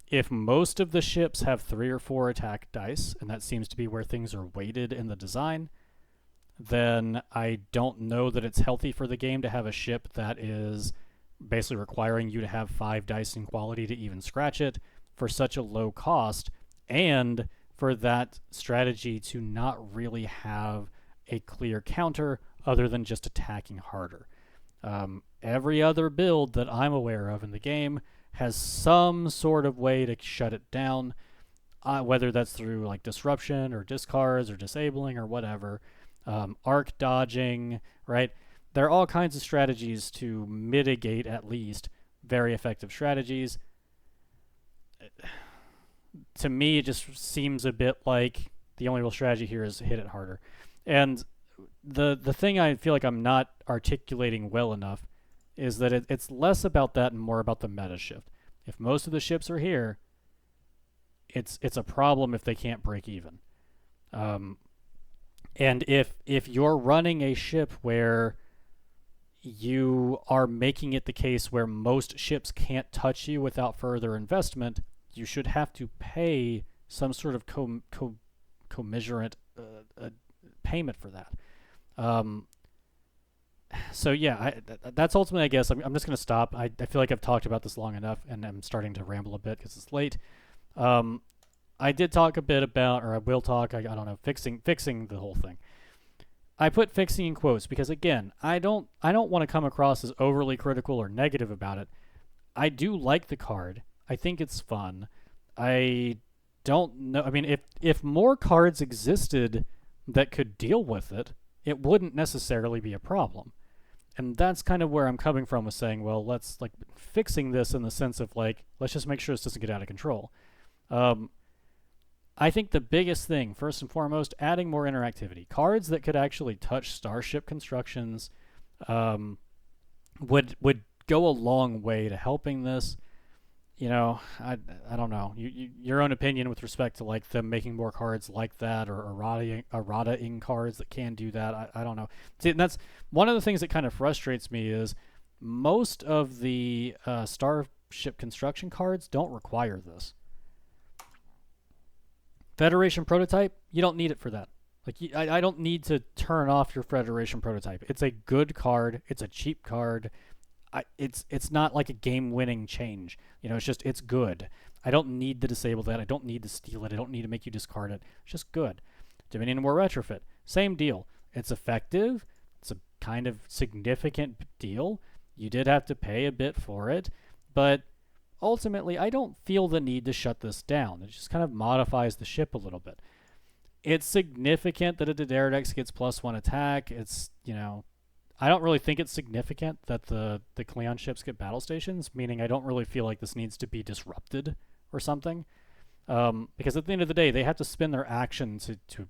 if most of the ships have 3 or 4 attack dice, and that seems to be where things are weighted in the design, then I don't know that it's healthy for the game to have a ship that is basically requiring you to have 5 dice in quality to even scratch it for such a low cost, and for that strategy to not really have a clear counter other than just attacking harder. Every other build that I'm aware of in the game has some sort of way to shut it down, whether that's through like disruption or discards or disabling or whatever, arc dodging, right? There are all kinds of strategies to mitigate, at least very effective strategies. To me, it just seems a bit like the only real strategy here is hit it harder. And the thing I feel like I'm not articulating well enough is that it's less about that and more about the meta shift. If most of the ships are here, it's a problem if they can't break even. And if you're running a ship where you are making it the case where most ships can't touch you without further investment, you should have to pay some sort of commiserate payment for that. So yeah, that's ultimately, I guess, I'm just going to stop. I feel like I've talked about this long enough, and I'm starting to ramble a bit because it's late. I did talk a bit about, or I will talk, I don't know, fixing the whole thing. I put fixing in quotes because, again, I don't want to come across as overly critical or negative about it. I do like the card. I think it's fun. I don't know. I mean, if more cards existed that could deal with it, it wouldn't necessarily be a problem. And that's kind of where I'm coming from with saying, well, let's, like, fixing this in the sense of, like, let's just make sure this doesn't get out of control. I think the biggest thing, first and foremost, adding more interactivity. Cards that could actually touch starship constructions would go a long way to helping this. You know, I don't know. Your own opinion with respect to like them making more cards like that, or errata-ing cards that can do that. I don't know. See, and that's one of the things that kind of frustrates me is most of the starship construction cards don't require this. Federation prototype, you don't need it for that. Like, I don't need to turn off your Federation prototype. It's a good card. It's a cheap card. It's not like a game-winning change. You know, it's good. I don't need to disable that. I don't need to steal it. I don't need to make you discard it. It's just good. Dominion War Retrofit, same deal. It's effective. It's a kind of significant deal. You did have to pay a bit for it, but ultimately, I don't feel the need to shut this down. It just kind of modifies the ship a little bit. It's significant that a Daenerys gets +1 attack. It's, you know, I don't really think it's significant that the Cleon ships get battle stations, meaning I don't really feel like this needs to be disrupted or something. Because at the end of the day, they have to spend their action to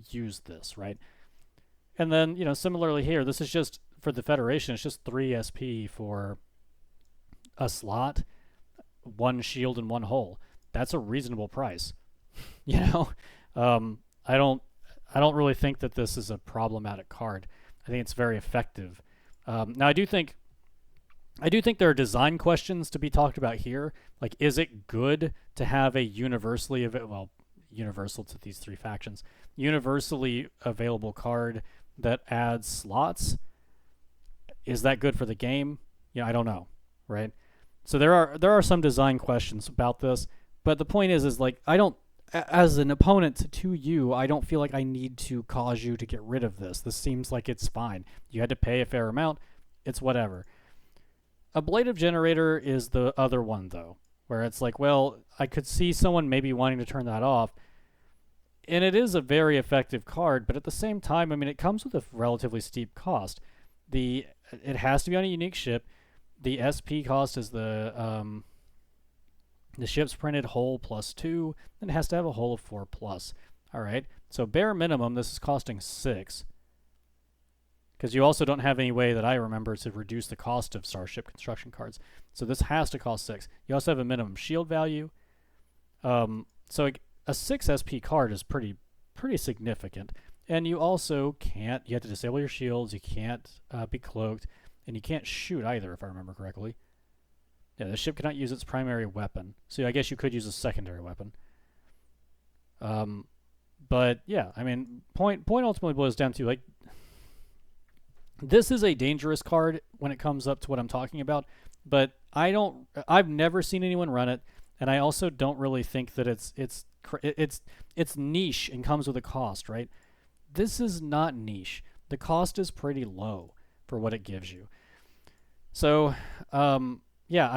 use this, right? And then, you know, similarly here, this is just, for the Federation, it's just 3 SP for a slot, 1 shield, and 1 hull. That's a reasonable price. You know? I don't really think that this is a problematic card. I think it's very effective. Now, I do think there are design questions to be talked about here. Like, is it good to have a universal to these 3 factions, universally available card that adds slots? Is that good for the game? Yeah, I don't know, right? So there are some design questions about this, but the point is like, I don't, as an opponent to you, I don't feel like I need to cause you to get rid of this. This seems like it's fine. You had to pay a fair amount. It's whatever. Ablative Generator is the other one, though, where it's like, well, I could see someone maybe wanting to turn that off. And it is a very effective card, but at the same time, I mean, it comes with a relatively steep cost. It has to be on a unique ship. The SP cost is the ship's printed hull +2, and it has to have a hull of 4+. All right, so bare minimum, this is costing 6. Because you also don't have any way that I remember to reduce the cost of starship construction cards. So this has to cost 6. You also have a minimum shield value. So a 6 SP card is pretty significant. And you also you have to disable your shields, you can't be cloaked, and you can't shoot either, if I remember correctly. Yeah, the ship cannot use its primary weapon. So I guess you could use a secondary weapon. But yeah, I mean, point ultimately boils down to, like, this is a dangerous card when it comes up to what I'm talking about, but I've never seen anyone run it, and I also don't really think that it's niche and comes with a cost, right? This is not niche. The cost is pretty low for what it gives you. So, yeah,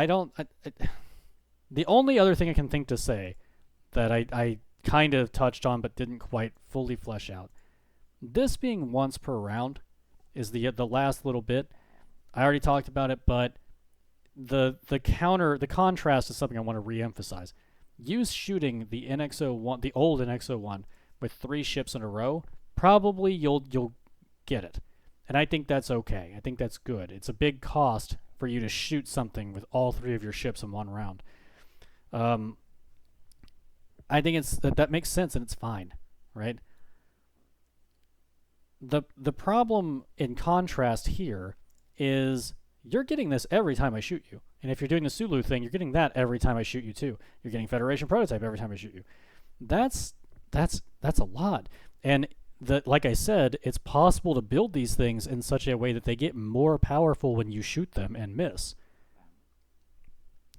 The only other thing I can think to say that I kind of touched on but didn't quite fully flesh out. This being once per round is the last little bit. I already talked about it, but the contrast is something I want to re-emphasize. Use shooting the NX-01, the old NX-01, with 3 ships in a row. Probably you'll get it, and I think that's okay. I think that's good. It's a big cost for you to shoot something with all 3 of your ships in one round. I think that makes sense and it's fine, right? The problem in contrast here is you're getting this every time I shoot you. And if you're doing the Sulu thing, you're getting that every time I shoot you too. You're getting Federation Prototype every time I shoot you. That's a lot. And like I said, it's possible to build these things in such a way that they get more powerful when you shoot them and miss.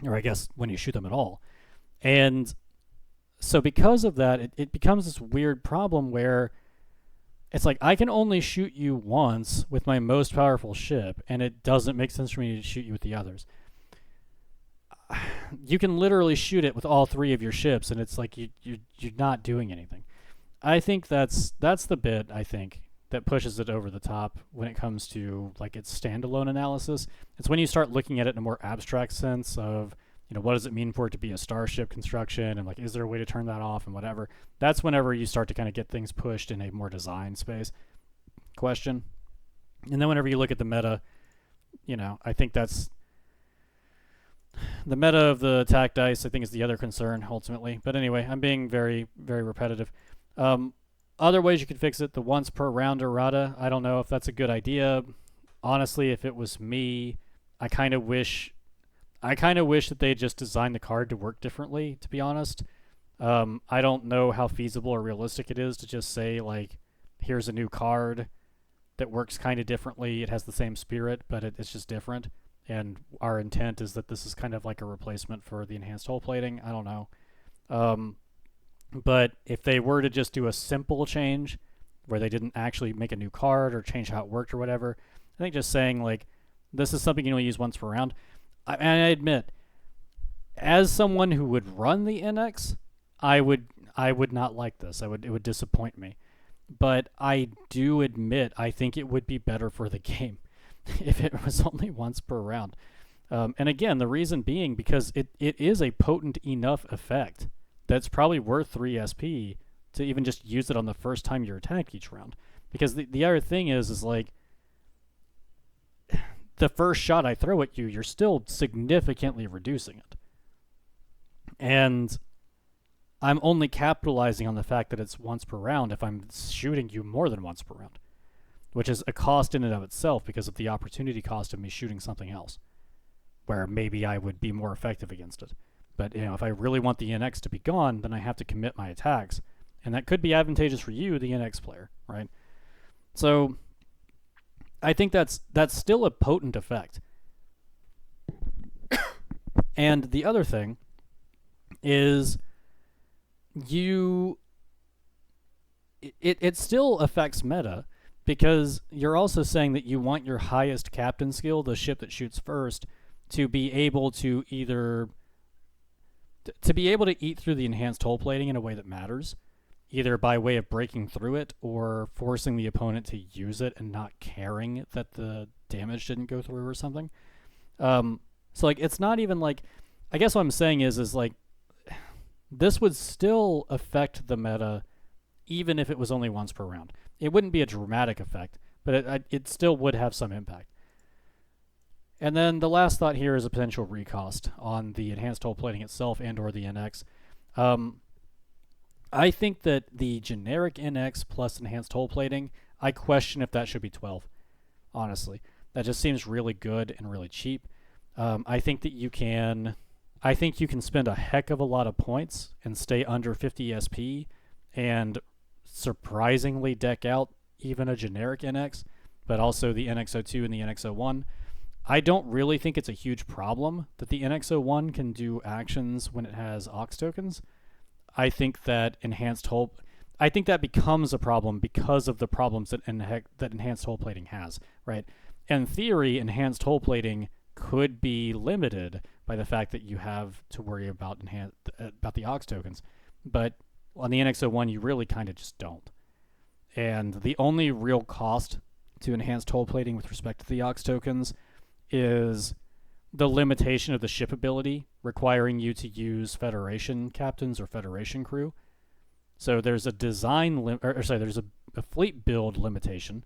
Or I guess when you shoot them at all. And so because of that, it becomes this weird problem where it's like I can only shoot you once with my most powerful ship, and it doesn't make sense for me to shoot you with the others. You can literally shoot it with all 3 of your ships, and it's like you're not doing anything. I think that's the bit, I think, that pushes it over the top when it comes to like its standalone analysis. It's when you start looking at it in a more abstract sense of, what does it mean for it to be a starship construction, and like, is there a way to turn that off and whatever. That's whenever you start to kind of get things pushed in a more design space question. And then whenever you look at the meta, I think that's the meta of the attack dice, I think, is the other concern ultimately. But anyway, I'm being very, very repetitive. Other ways you could fix it, the once per round errata, I don't know if that's a good idea. Honestly, if it was me, I kind of wish that they just designed the card to work differently, to be honest. I don't know how feasible or realistic it is to just say, like, here's a new card that works kind of differently. It has the same spirit, but it's just different. And our intent is that this is kind of like a replacement for the enhanced hull plating. I don't know. But if they were to just do a simple change where they didn't actually make a new card or change how it worked or whatever, I think just saying, like, this is something you only use once per round. And I admit, as someone who would run the NX, I would not like this. It would disappoint me. But I do admit I think it would be better for the game if it was only once per round. And again, the reason being because it is a potent enough effect that's probably worth 3 SP to even just use it on the first time you're attacked each round. Because the other thing is like, the first shot I throw at you, you're still significantly reducing it. And I'm only capitalizing on the fact that it's once per round if I'm shooting you more than once per round, which is a cost in and of itself because of the opportunity cost of me shooting something else, where maybe I would be more effective against it. But if I really want the NX to be gone, then I have to commit my attacks, and that could be advantageous for you, the NX player, right? So I think that's still a potent effect. And the other thing is it still affects meta, because you're also saying that you want your highest captain skill, the ship that shoots first, to be able to either eat through the enhanced hull plating in a way that matters, either by way of breaking through it or forcing the opponent to use it and not caring that the damage didn't go through or something. So like, it's not even like, I guess what I'm saying is like, this would still affect the meta even if it was only once per round. It wouldn't be a dramatic effect, but it still would have some impact. And then the last thought here is a potential recost on the enhanced hull plating itself and or the NX. I think that the generic NX plus enhanced hull plating, I question if that should be 12, honestly. That just seems really good and really cheap. I think you can spend a heck of a lot of points and stay under 50 SP and surprisingly deck out even a generic NX, but also the NX-02 and the NX-01. I don't really think it's a huge problem that the NX-01 can do actions when it has Aux tokens. I think that that becomes a problem because of the problems that enhanced hull plating has, right? In theory, enhanced hull plating could be limited by the fact that you have to worry about about the aux tokens. But on the NX-01, you really kind of just don't. And the only real cost to enhanced hull plating with respect to the aux tokens is the limitation of the ship ability, requiring you to use Federation captains or Federation crew. So there's a there's a fleet build limitation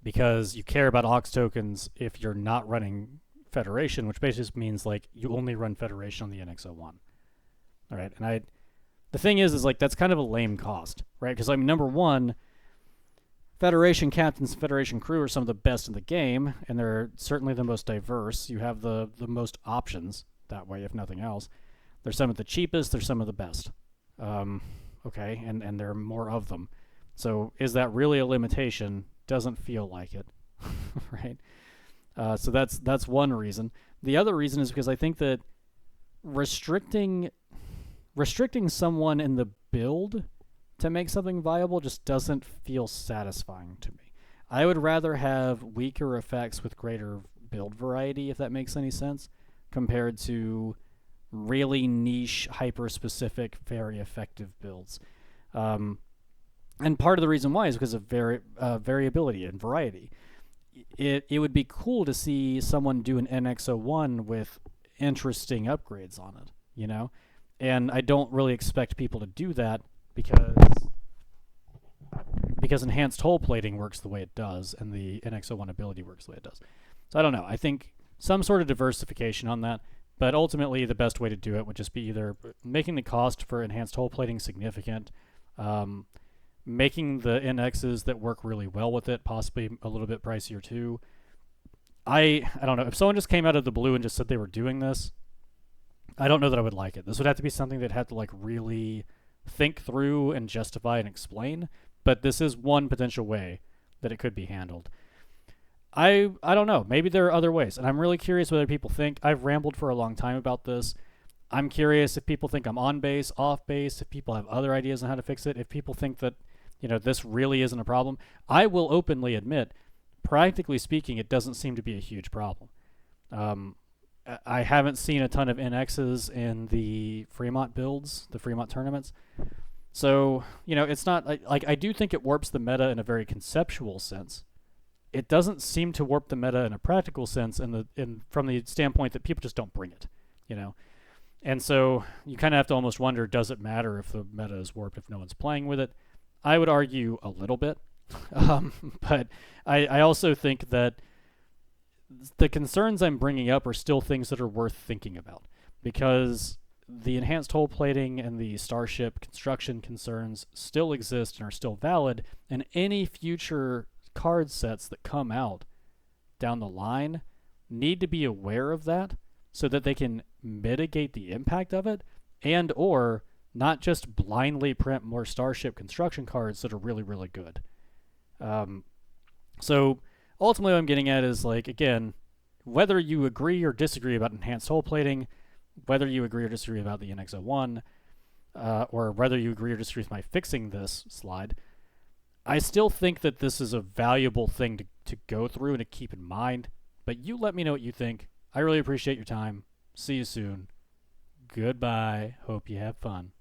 because you care about aux tokens if you're not running Federation, which basically means like you only run Federation on the NX-01. All right, and the thing is like that's kind of a lame cost, right? Because I mean, number one, Federation captains and Federation crew are some of the best in the game, and they're certainly the most diverse. You have the most options that way, if nothing else. They're some of the cheapest. They're some of the best. Okay, and there are more of them. So is that really a limitation? Doesn't feel like it, right? So that's one reason. The other reason is because I think that restricting someone in the build to make something viable just doesn't feel satisfying to me. I would rather have weaker effects with greater build variety, if that makes any sense, compared to really niche, hyper-specific, very effective builds. And part of the reason why is because of variability and variety. It would be cool to see someone do an NX-01 with interesting upgrades on it, you know? And I don't really expect people to do that because enhanced hull plating works the way it does and the NX-01 ability works the way it does. So I don't know. I think some sort of diversification on that, but ultimately the best way to do it would just be either making the cost for enhanced hull plating significant, making the NXs that work really well with it possibly a little bit pricier too. I don't know. If someone just came out of the blue and just said they were doing this, I don't know that I would like it. This would have to be something that had to like really think through and justify and explain, but this is one potential way that it could be handled. I don't know. Maybe there are other ways, and I'm really curious what other people think. I've rambled for a long time about this. I'm curious if people think I'm on base, off base, if people have other ideas on how to fix it, if people think that, you know, this really isn't a problem. I will openly admit, practically speaking, it doesn't seem to be a huge problem. I haven't seen a ton of NXs in the Fremont builds, the Fremont tournaments. So, you know, it's not like I do think it warps the meta in a very conceptual sense. It doesn't seem to warp the meta in a practical sense from the standpoint that people just don't bring it, you know. And so you kind of have to almost wonder, does it matter if the meta is warped if no one's playing with it? I would argue a little bit. But I also think that the concerns I'm bringing up are still things that are worth thinking about, because the enhanced hull plating and the starship construction concerns still exist and are still valid, and any future card sets that come out down the line need to be aware of that so that they can mitigate the impact of it, and or not just blindly print more starship construction cards that are really, really good. So ultimately what I'm getting at is, like, again, whether you agree or disagree about enhanced hull plating, whether you agree or disagree about the NX-01, or whether you agree or disagree with my fixing this slide, I still think that this is a valuable thing to go through and to keep in mind. But you let me know what you think. I really appreciate your time. See you soon. Goodbye. Hope you have fun.